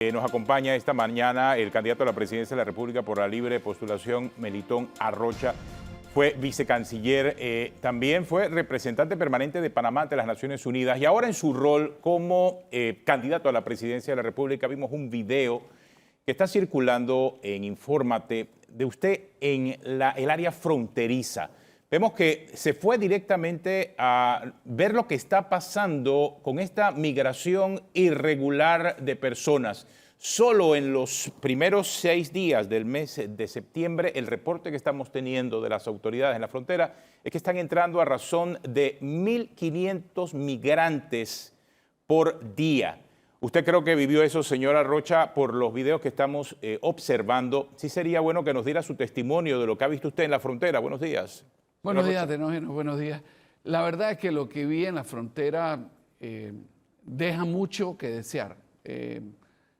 Nos acompaña esta mañana el candidato a la presidencia de la República por la libre postulación, Melitón Arrocha. Fue vicecanciller, también fue representante permanente de Panamá ante las Naciones Unidas y ahora en su rol como candidato a la presidencia de la República vimos un video que está circulando en Infórmate de usted en el área fronteriza. Vemos que se fue directamente a ver lo que está pasando con esta migración irregular de personas. Solo en los primeros 6 días del mes de septiembre, el reporte que estamos teniendo de las autoridades en la frontera es que están entrando a razón de 1.500 migrantes por día. Usted creo que vivió eso, señora Rocha, por los videos que estamos observando. Sí sería bueno que nos diera su testimonio de lo que ha visto usted en la frontera. Buenos días. Buenos días, Tenógenos, buenos días. La verdad es que lo que vi en la frontera deja mucho que desear.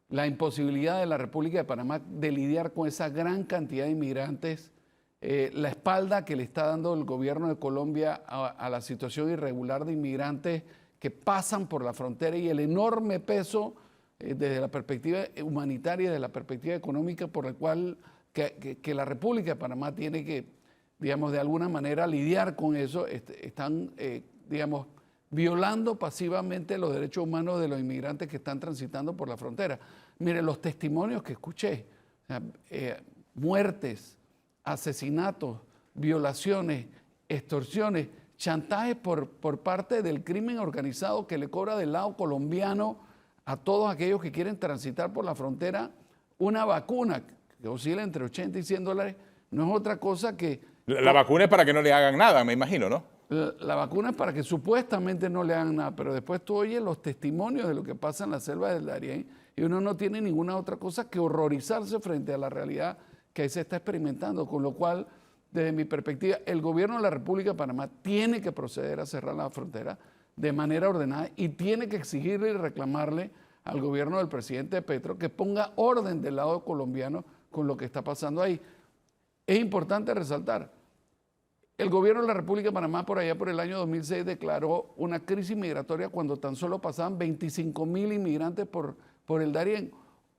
La imposibilidad de la República de Panamá de lidiar con esa gran cantidad de inmigrantes, la espalda que le está dando el gobierno de Colombia a la situación irregular de inmigrantes que pasan por la frontera y el enorme peso desde la perspectiva humanitaria, desde la perspectiva económica por el cual que la República de Panamá tiene que, digamos, de alguna manera lidiar con eso. Están, digamos, violando pasivamente los derechos humanos de los inmigrantes que están transitando por la frontera. Mire, los testimonios que escuché, muertes, asesinatos, violaciones, extorsiones, chantajes por parte del crimen organizado que le cobra del lado colombiano a todos aquellos que quieren transitar por la frontera una vacuna que oscila entre 80 y 100 dólares, no es otra cosa que... La vacuna es para que no le hagan nada, me imagino, ¿no? La vacuna es para que supuestamente no le hagan nada, pero después tú oyes los testimonios de lo que pasa en la selva del Darién y uno no tiene ninguna otra cosa que horrorizarse frente a la realidad que ahí se está experimentando, con lo cual, desde mi perspectiva, el gobierno de la República de Panamá tiene que proceder a cerrar la frontera de manera ordenada y tiene que exigirle y reclamarle al gobierno del presidente Petro que ponga orden del lado colombiano con lo que está pasando ahí. Es importante resaltar, el gobierno de la República de Panamá por allá por el año 2006 declaró una crisis migratoria cuando tan solo pasaban 25.000 inmigrantes por el Darién.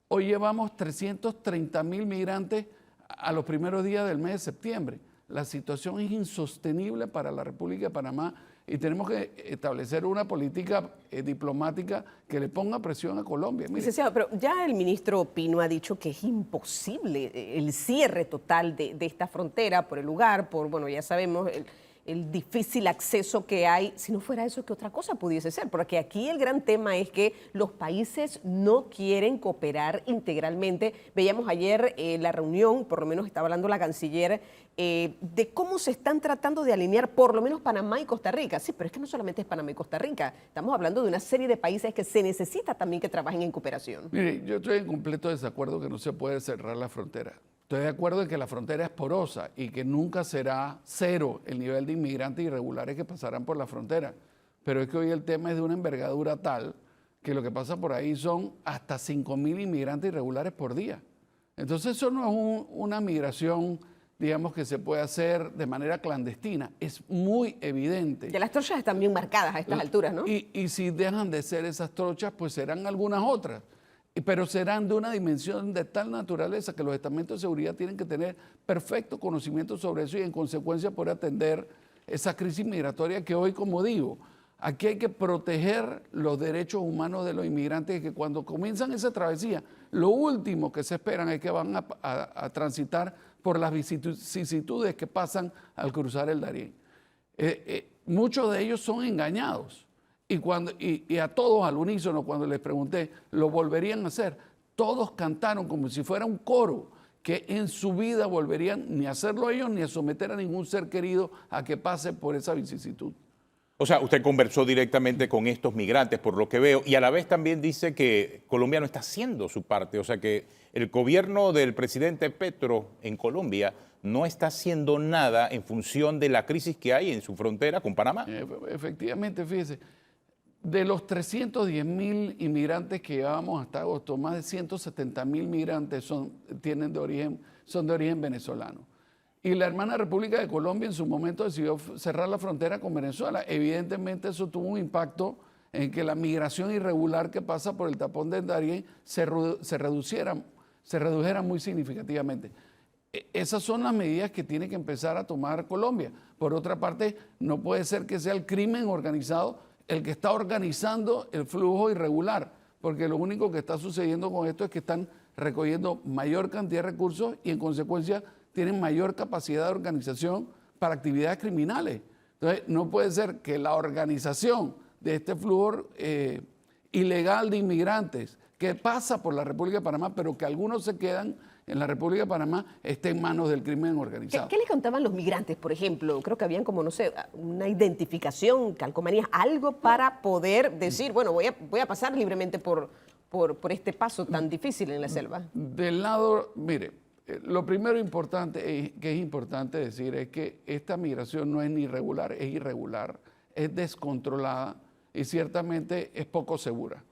Hoy llevamos 330.000 migrantes a los primeros días del mes de septiembre. La situación es insostenible para la República de Panamá y tenemos que establecer una política diplomática que le ponga presión a Colombia. Mire. Licenciado, pero ya el ministro Pino ha dicho que es imposible el cierre total de esta frontera por el lugar, por, bueno, ya sabemos, el difícil acceso que hay. Si no fuera eso, ¿qué otra cosa pudiese ser? Porque aquí el gran tema es que los países no quieren cooperar integralmente. Veíamos ayer la reunión, por lo menos estaba hablando la canciller, de cómo se están tratando de alinear por lo menos Panamá y Costa Rica. Sí, pero es que no solamente es Panamá y Costa Rica, estamos hablando de una serie de países que se necesita también que trabajen en cooperación. Mire, yo estoy en completo desacuerdo que no se puede cerrar la frontera. Estoy de acuerdo en que la frontera es porosa y que nunca será cero el nivel de inmigrantes irregulares que pasarán por la frontera. Pero es que hoy el tema es de una envergadura tal que lo que pasa por ahí son hasta 5.000 inmigrantes irregulares por día. Entonces eso no es una migración, digamos, que se puede hacer de manera clandestina. Es muy evidente. Ya las trochas están bien marcadas a estas alturas, ¿no? Y si dejan de ser esas trochas, pues serán algunas otras. Pero serán de una dimensión de tal naturaleza que los estamentos de seguridad tienen que tener perfecto conocimiento sobre eso y en consecuencia poder atender esa crisis migratoria que hoy, como digo, aquí hay que proteger los derechos humanos de los inmigrantes que cuando comienzan esa travesía, lo último que se esperan es que van a transitar por las vicisitudes que pasan al cruzar el Darién. Muchos de ellos son engañados. Y a todos al unísono, cuando les pregunté, ¿lo volverían a hacer? Todos cantaron como si fuera un coro, que en su vida volverían ni a hacerlo ellos ni a someter a ningún ser querido a que pase por esa vicisitud. O sea, usted conversó directamente con estos migrantes, por lo que veo, y a la vez también dice que Colombia no está haciendo su parte. O sea, que el gobierno del presidente Petro en Colombia no está haciendo nada en función de la crisis que hay en su frontera con Panamá. Efectivamente, fíjese. De los 310.000 inmigrantes que llevábamos hasta agosto, más de 170.000 migrantes son de origen venezolano. Y la hermana República de Colombia en su momento decidió cerrar la frontera con Venezuela. Evidentemente eso tuvo un impacto en que la migración irregular que pasa por el tapón del Darién se redujera muy significativamente. Esas son las medidas que tiene que empezar a tomar Colombia. Por otra parte, no puede ser que sea el crimen organizado el que está organizando el flujo irregular, porque lo único que está sucediendo con esto es que están recogiendo mayor cantidad de recursos y en consecuencia tienen mayor capacidad de organización para actividades criminales. Entonces, no puede ser que la organización de este flujo ilegal de inmigrantes que pasa por la República de Panamá, pero que algunos se quedan en la República de Panamá, esté en manos del crimen organizado. ¿Qué les contaban los migrantes, por ejemplo? Creo que habían como, no sé, una identificación, calcomanías, algo para poder decir, bueno, voy a pasar libremente por este paso tan difícil en la selva. Del lado, mire, lo primero importante que es importante decir es que esta migración no es ni irregular, es irregular, es descontrolada y ciertamente es poco segura.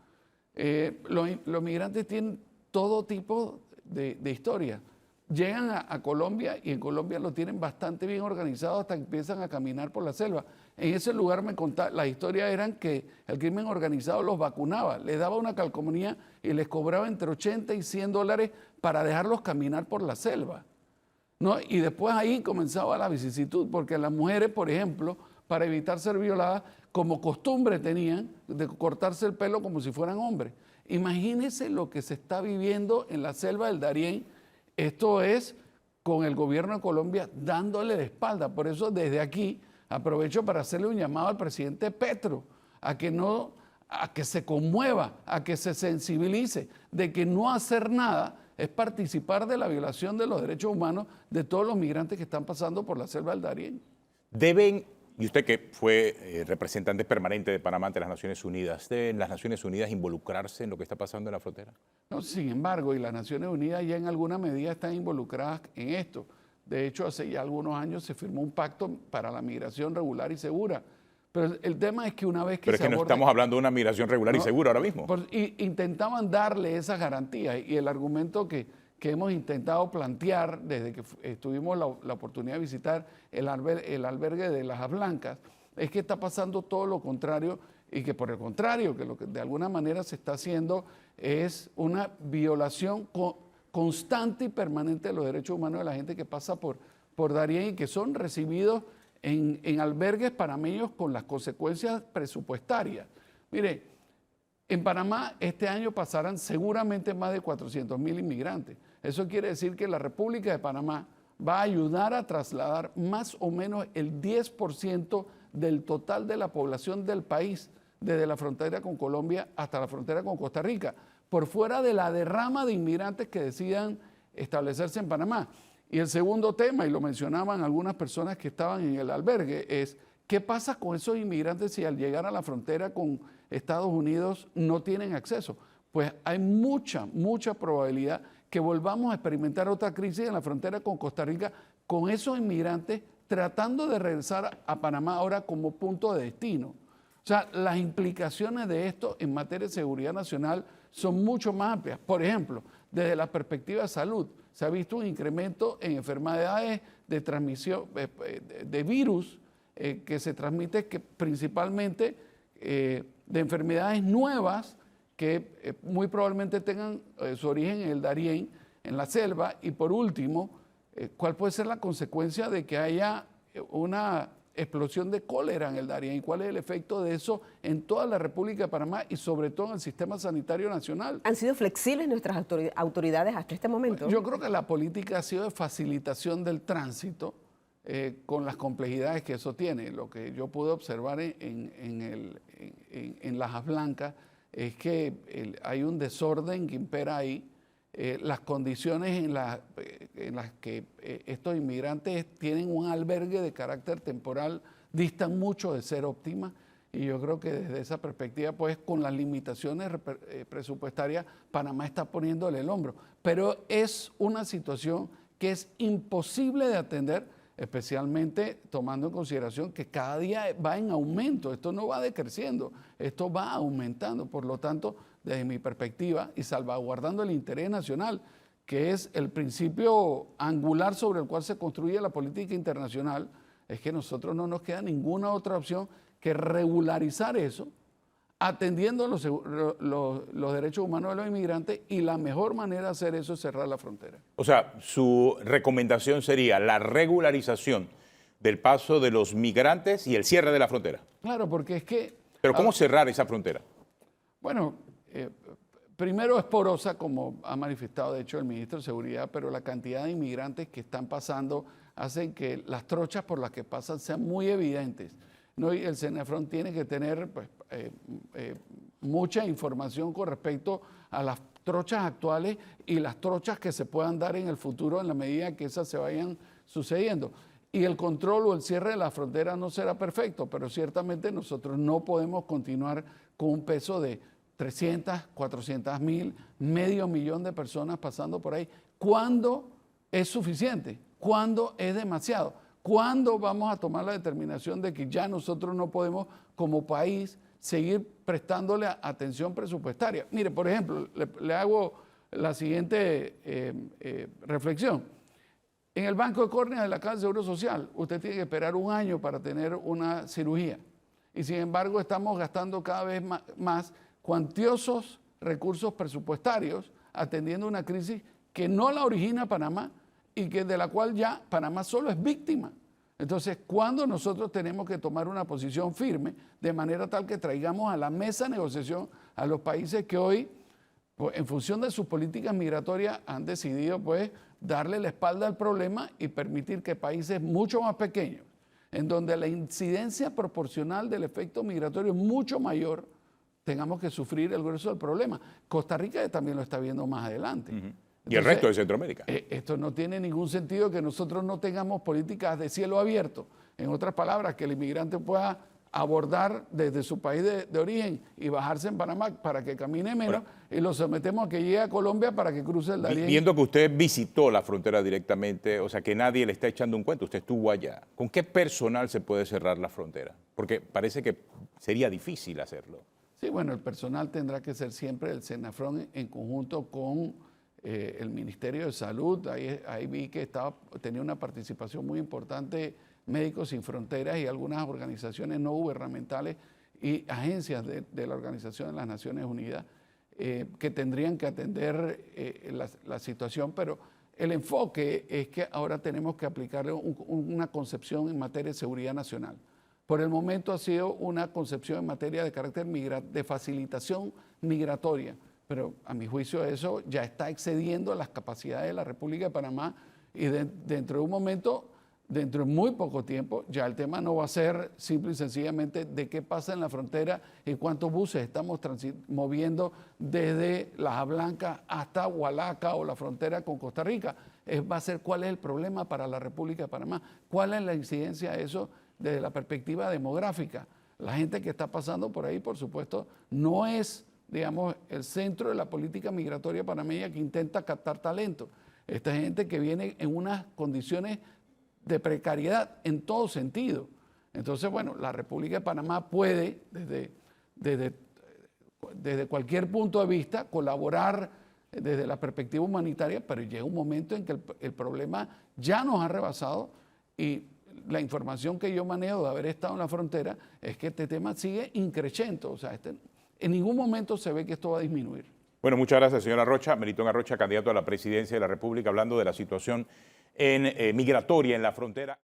Los migrantes tienen todo tipo de historia. Llegan a Colombia y en Colombia lo tienen bastante bien organizado hasta que empiezan a caminar por la selva. En ese lugar me contaban, las historias eran que el crimen organizado los vacunaba, les daba una calcomanía y les cobraba entre 80 y 100 dólares para dejarlos caminar por la selva, ¿no? Y después ahí comenzaba la vicisitud, porque las mujeres, por ejemplo, para evitar ser violadas, como costumbre tenían de cortarse el pelo como si fueran hombres. Imagínense lo que se está viviendo en la selva del Darién. Esto es con el gobierno de Colombia dándole la espalda. Por eso desde aquí aprovecho para hacerle un llamado al presidente Petro a que se conmueva, a que se sensibilice de que no hacer nada es participar de la violación de los derechos humanos de todos los migrantes que están pasando por la selva del Darién. Y usted que fue representante permanente de Panamá ante las Naciones Unidas, ¿deben las Naciones Unidas involucrarse en lo que está pasando en la frontera? No, sin embargo, y las Naciones Unidas ya en alguna medida están involucradas en esto. De hecho, hace ya algunos años se firmó un pacto para la migración regular y segura. Pero el tema es que una vez que Pero es que no estamos hablando de una migración regular y segura ahora mismo. Intentaban darle esas garantías y el argumento que hemos intentado plantear desde que tuvimos la oportunidad de visitar el albergue de Lajas Blancas, es que está pasando todo lo contrario y que por el contrario, que lo que de alguna manera se está haciendo es una violación constante y permanente de los derechos humanos de la gente que pasa por Darién y que son recibidos en albergues panameños con las consecuencias presupuestarias. Mire, en Panamá este año pasarán seguramente más de 400,000 inmigrantes. Eso quiere decir que la República de Panamá va a ayudar a trasladar más o menos el 10% del total de la población del país, desde la frontera con Colombia hasta la frontera con Costa Rica, por fuera de la derrama de inmigrantes que decidan establecerse en Panamá. Y el segundo tema, y lo mencionaban algunas personas que estaban en el albergue, es ¿qué pasa con esos inmigrantes si al llegar a la frontera con Estados Unidos no tienen acceso? Pues hay mucha probabilidad que volvamos a experimentar otra crisis en la frontera con Costa Rica con esos inmigrantes tratando de regresar a Panamá ahora como punto de destino. O sea, las implicaciones de esto en materia de seguridad nacional son mucho más amplias. Por ejemplo, desde la perspectiva de salud, se ha visto un incremento en enfermedades de transmisión de virus que se transmite principalmente de enfermedades nuevas que muy probablemente tengan su origen en el Darién, en la selva. Y por último, ¿cuál puede ser la consecuencia de que haya una explosión de cólera en el Darién? ¿Y cuál es el efecto de eso en toda la República de Panamá y sobre todo en el sistema sanitario nacional? ¿Han sido flexibles nuestras autoridades hasta este momento? Yo creo que la política ha sido de facilitación del tránsito con las complejidades que eso tiene. Lo que yo pude observar en Lajas Blancas es que hay un desorden que impera ahí. Las condiciones en las que estos inmigrantes tienen un albergue de carácter temporal distan mucho de ser óptimas y yo creo que desde esa perspectiva, pues con las limitaciones presupuestarias, Panamá está poniéndole el hombro. Pero es una situación que es imposible de atender, especialmente tomando en consideración que cada día va en aumento. Esto no va decreciendo, esto va aumentando. Por lo tanto, desde mi perspectiva y salvaguardando el interés nacional, que es el principio angular sobre el cual se construye la política internacional, es que nosotros no nos queda ninguna otra opción que regularizar eso, atendiendo los derechos humanos de los inmigrantes, y la mejor manera de hacer eso es cerrar la frontera. O sea, su recomendación sería la regularización del paso de los migrantes y el cierre de la frontera. Claro, porque es que... Pero ¿cómo cerrar esa frontera? Bueno, primero es porosa, como ha manifestado de hecho el ministro de Seguridad, pero la cantidad de inmigrantes que están pasando hacen que las trochas por las que pasan sean muy evidentes, ¿no? Y el Senafrón tiene que tener pues, mucha información con respecto a las trochas actuales y las trochas que se puedan dar en el futuro en la medida que esas se vayan sucediendo. Y el control o el cierre de la frontera no será perfecto, pero ciertamente nosotros no podemos continuar con un peso de 300, 400 mil, medio millón de personas pasando por ahí. ¿Cuándo es suficiente? ¿Cuándo es demasiado? ¿Cuándo vamos a tomar la determinación de que ya nosotros no podemos como país seguir prestándole atención presupuestaria? Mire, por ejemplo, le hago la siguiente reflexión. En el banco de córnea de la Caja de Seguro Social, usted tiene que esperar un año para tener una cirugía. Y sin embargo, estamos gastando cada vez más cuantiosos recursos presupuestarios atendiendo una crisis que no la origina Panamá y que de la cual ya Panamá solo es víctima. Entonces, ¿cuándo nosotros tenemos que tomar una posición firme de manera tal que traigamos a la mesa de negociación a los países que hoy, pues, en función de sus políticas migratorias, han decidido pues, darle la espalda al problema y permitir que países mucho más pequeños, en donde la incidencia proporcional del efecto migratorio es mucho mayor, tengamos que sufrir el grueso del problema? Costa Rica también lo está viendo más adelante. Y el resto de Centroamérica. Esto no tiene ningún sentido que nosotros no tengamos políticas de cielo abierto. En otras palabras, que el inmigrante pueda abordar desde su país de origen y bajarse en Panamá para que camine menos, y lo sometemos a que llegue a Colombia para que cruce el Darién. Viendo que usted visitó la frontera directamente, o sea que nadie le está echando un cuento, usted estuvo allá, ¿con qué personal se puede cerrar la frontera? Porque parece que sería difícil hacerlo. Sí, bueno, el personal tendrá que ser siempre el Senafrón en conjunto con el Ministerio de Salud. Ahí vi que tenía una participación muy importante Médicos Sin Fronteras y algunas organizaciones no gubernamentales y agencias de la Organización de las Naciones Unidas que tendrían que atender la situación, pero el enfoque es que ahora tenemos que aplicarle una concepción en materia de seguridad nacional. Por el momento ha sido una concepción en materia de carácter de facilitación migratoria, pero a mi juicio eso ya está excediendo las capacidades de la República de Panamá y dentro de un momento, dentro de muy poco tiempo, ya el tema no va a ser simple y sencillamente de qué pasa en la frontera y cuántos buses estamos moviendo desde Laja Blanca hasta Hualaca o la frontera con Costa Rica. Va a ser cuál es el problema para la República de Panamá, cuál es la incidencia de eso desde la perspectiva demográfica. La gente que está pasando por ahí, por supuesto, no es, digamos, el centro de la política migratoria panameña que intenta captar talento. Esta gente que viene en unas condiciones de precariedad en todo sentido. Entonces, bueno, la República de Panamá puede, desde cualquier punto de vista, colaborar desde la perspectiva humanitaria, pero llega un momento en que el problema ya nos ha rebasado y la información que yo manejo de haber estado en la frontera es que este tema sigue increciendo. O sea, en ningún momento se ve que esto va a disminuir. Bueno, muchas gracias, señora Arrocha. Melitón Arrocha, candidato a la presidencia de la República, hablando de la situación migratoria en la frontera.